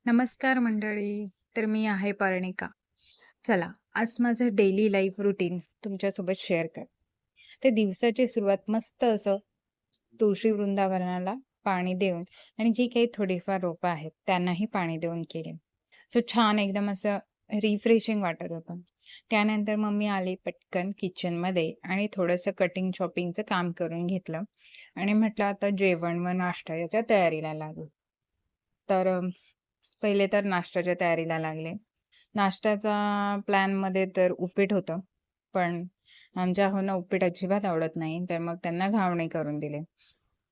नमस्कार मंडळी. तर मी आहे पर्णिका. चला, आज माझं डेली लाईफ रुटीन तुमच्यासोबत शेअर कर. ते दिवसाची सुरुवात मस्त असं तुळशी वृंदावनाला पाणी देऊन आणि जी काही थोडीफार रोपं आहेत त्यांनाही पाणी देऊन केली. सो छान एकदम असं रिफ्रेशिंग वाटत होतं. त्यानंतर मग मी आले पटकन किचनमध्ये आणि थोडंसं कटिंग चॉपिंगचं काम करून घेतलं आणि म्हटलं आता जेवण व नाश्ता याच्या तयारीला लागू. तर पहिले तर नाश्त्याच्या तयारीला लागले. नाश्त्याचा प्लॅनमध्ये तर उपीट होतं. पण आमच्या अहोंना उपीट अजिबात आवडत नाही. तर मग त्यांना घावणे करून दिले.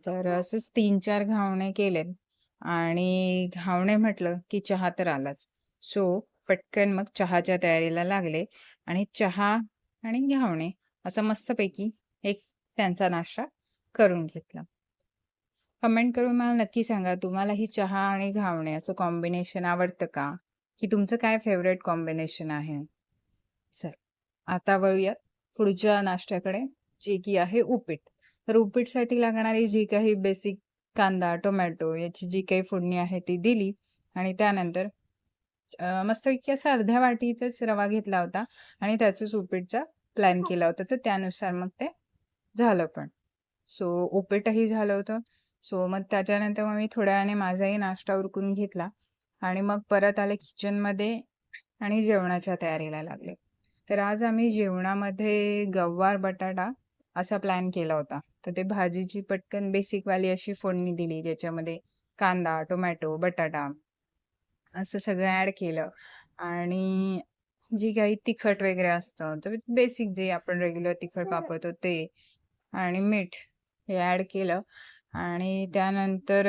तर असेच 3-4 घावणे केलेत आणि घावणे म्हटलं की चहा तर आलाच. सो पटकन मग चहाच्या तयारीला लागले आणि चहा आणि घावणे असं मस्तपैकी एक त्यांचा नाश्ता करून घेतला. कमेंट करून मला नक्की सांगा, तुम्हालाही चहा आणि घावणे असं कॉम्बिनेशन आवडतं का? की तुमचं काय फेव्हरेट कॉम्बिनेशन आहे? चल, आता वळूयात पुढच्या नाश्त्याकडे, जे की आहे उपीट. तर उपीटसाठी लागणारी जी काही बेसिक कांदा, टोमॅटो याची जी काही फोडणी आहे ती दिली आणि त्यानंतर मस्तपैकी असा अर्ध्या वाटीचाच रवा घेतला होता आणि त्याचाच उपीटचा प्लॅन केला होता. तर त्यानुसार मग ते झालं पण. सो उपीटही झालं होतं. सो मग त्याच्यानंतर मग मी थोड्या वेळाने माझाही नाश्ता उरकून घेतला आणि मग परत आले किचनमध्ये आणि जेवणाच्या तयारीला लागले. तर आज आम्ही जेवणामध्ये गवार बटाटा असा प्लॅन केला होता. तर ते भाजीची पटकन बेसिकवाली अशी फोडणी दिली, ज्याच्यामध्ये कांदा, टोमॅटो, बटाटा असं सगळं ॲड केलं आणि जी काही तिखट वगैरे असतं, तर बेसिक जे आपण रेग्युलर तिखट वापरतो ते आणि मीठ हे ॲड केलं आणि त्यानंतर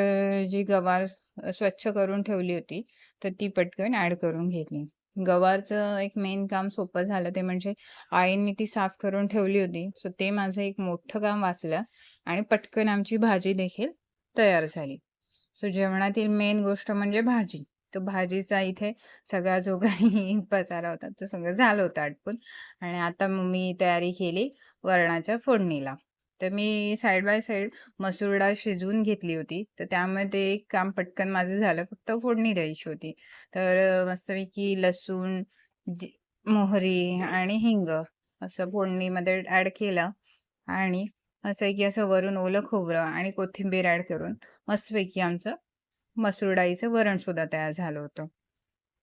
जी गवार स्वच्छ करून ठेवली होती, तर ती पटकन ॲड करून घेतली. गवारचं एक मेन काम सोपं झालं, ते म्हणजे आईंनी ती साफ करून ठेवली होती. सो ते माझं एक मोठं काम वाचलं आणि पटकन आमची भाजी देखील तयार झाली. सो जेवणातील मेन गोष्ट म्हणजे भाजी. तर भाजीचा इथे सगळा जो काही पसारा होता, तो सगळं झालं होतं आटपून आणि आता मग मी तयारी केली वरणाच्या फोडणीला. तर मी साइड बाय साइड मसूर डाळ शिजवून घेतली होती. तर त्यामुळे ते एक काम पटकन माझं झालं. फक्त फोडणी द्यायची होती. तर मस्तपैकी लसूण, जी मोहरी आणि हिंग असं फोडणीमध्ये ॲड केलं आणि असं आहे की असं वरून ओलं खोबरं आणि कोथिंबीर ॲड करून मस्तपैकी आमचं मसूर डाळीचं वरणसुद्धा तयार झालं होतं.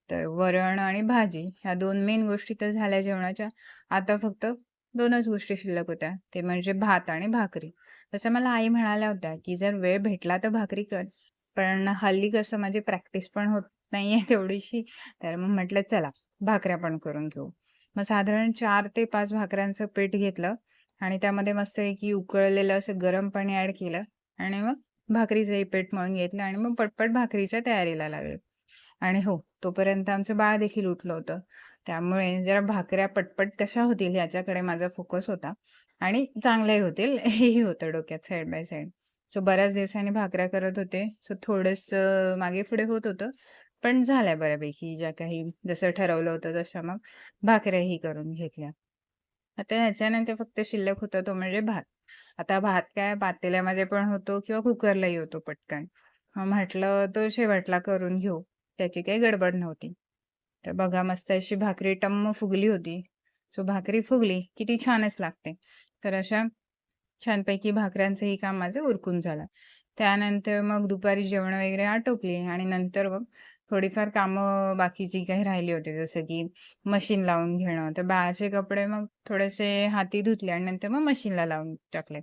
तर वरण आणि भाजी ह्या 2 मेन गोष्टी तर झाल्या जेवणाच्या. आता फक्त 2च गोष्टी शिल्लक होत्या. ते म्हणजे भात आणि भाकरी. तसं मला आई म्हणाल्या होत्या, की "जर वेळ भेटला तर भाकरी कर." पण हल्ली कसं माझी प्रॅक्टिस पण होत नाहीये तेवढीशी. तर मग म्हटलं चला भाकऱ्या पण करून घेऊ. मग साधारण 4 ते 5 भाकऱ्यांचं पीठ घेतलं आणि त्यामध्ये मस्तपैकी उकळलेलं असं गरम पाणी ॲड केलं आणि मग भाकरीचंही पीठ मळून घेतलं आणि मग पटपट भाकरीच्या तयारीला लागले. आणि हो, तोपर्यंत आमचं बाळ देखील उठलं होतं. त्यामुळे जरा भाकऱ्या पटपट कशा होतील ह्याच्याकडे माझा फोकस होता आणि चांगल्याही होतील हेही होतं डोक्यात साइड बाय साइड. सो बऱ्याच दिवसांनी भाकऱ्या करत होते. सो थोडंसं मागे-पुढे होत होतं. पण झाल्या बऱ्यापैकी ज्या काही जसं ठरवलं होतं तशा मग भाकऱ्याही करून घेतल्या. आता ह्याच्यानंतर फक्त शिल्लक होता तो म्हणजे भात. आता भात काय पातेल्यामध्ये पण होतो किंवा कुकरलाही होतो पटकन. मग म्हटलं तो शेवटला करून घेऊ. त्याची काही गडबड नव्हती. तर बघा मस्त अशी भाकरी टम्म फुगली होती. सो भाकरी फुगली की ती छानच लागते. तर अशा छानपैकी भाकऱ्यांचंही काम माझं उरकून झालं. त्यानंतर मग दुपारी जेवणं वगैरे आटोपली आणि नंतर मग थोडीफार कामं बाकीची काही राहिली होती. जसं की मशीन लावून घेणं. तर बाळाचे कपडे मग थोडेसे हाती धुतले आणि नंतर मग मशीनला लावून टाकले.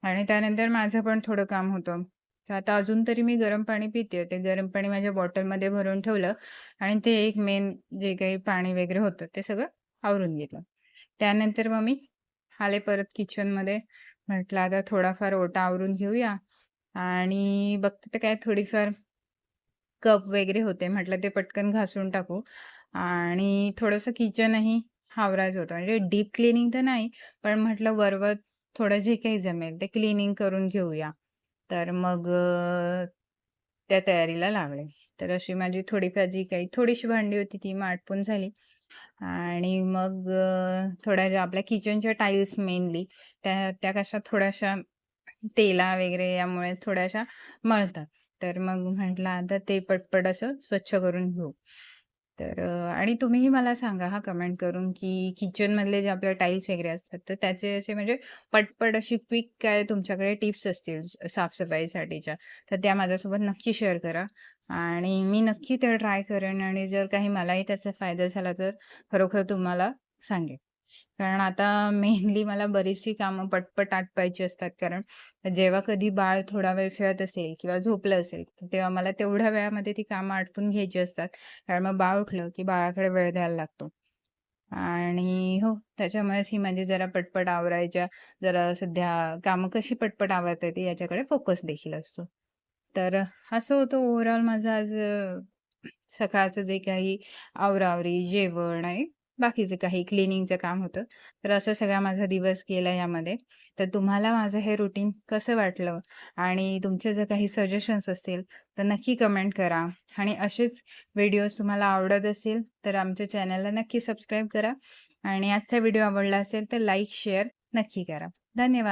आणि त्यानंतर माझं पण थोडं काम होतं. तर आता अजून तरी मी गरम पाणी पिते. ते गरम पाणी माझ्या बॉटलमध्ये भरून ठेवलं आणि ते एक मेन जे काही पाणी वगैरे होतं ते सगळं आवरून घेतलं. त्यानंतर मग मी आले परत किचनमध्ये. म्हटलं आता थोडाफार ओटा आवरून घेऊया आणि बघते तर काय थोडीफार कप वगैरे होते. म्हटलं ते पटकन घासून टाकू आणि थोडंसं किचनही आवरायचं होतं. म्हणजे डीप क्लीनिंग तर नाही, पण म्हटलं वरवर थोडं जे काही जमेल ते क्लीनिंग करून घेऊया. तर मग त्या तयारीला लागले. तर अशी माझी थोडीफार जी काही थोडीशी भांडी होती ती मग आटपून झाली आणि मग थोड्या ज्या आपल्या किचनच्या टाईल्स मेनली त्या त्या कशा थोड्याशा तेला वगैरे यामुळे थोड्याशा मळतात. तर मग म्हटलं आता ते पटपट असं स्वच्छ करून घेऊ. तर आणि तुम्हीही मला सांगा हां, कमेंट करून, की किचनमधले जे आपले टाईल्स वगैरे असतात, तर त्याचे असे म्हणजे पटपट अशी क्विक काय तुमच्याकडे टिप्स असतील साफ-सफाईसाठीच्या, तर त्या माझ्यासोबत नक्की शेअर करा आणि मी नक्की ते ट्राय करेन आणि जर काही मलाही त्याचा फायदा झाला तर खरोखर तुम्हाला सांगेन. कारण आता मेनली मला बरीचशी कामं पटपट आटपायची असतात. कारण जेव्हा कधी बाळ थोडा वेळ खेळत असेल किंवा झोपलं असेल, तेव्हा मला तेवढ्या वेळामध्ये ती कामं आटपून घ्यायची असतात. कारण मग बाळ उठलं की बाळाकडे वेळ द्यायला लागतो. आणि हो, त्याच्यामुळेच ही माझी जरा पटपट आवरायच्या, जरा सध्या कामं कशी पटपट आवरता येते याच्याकडे फोकस देखील असतो. तर असं होतं ओव्हरऑल माझं आज सकाळचं जे काही आवराआवरी, जेवण आणि बाकीचे काही क्लिनिंगचं काम होतं. तर असा सगळा माझा दिवस गेला यामध्ये. तर तुम्हाला माझं हे रुटीन कसं वाटलं आणि तुमचे जर काही सजेशन्स असतील, तर नक्की कमेंट करा आणि असेच व्हिडिओज तुम्हाला आवडत असेल, तर आमच्या चॅनलला नक्की सबस्क्राईब करा आणि आजचा व्हिडिओ आवडला असेल, तर लाईक, शेअर नक्की करा. धन्यवाद.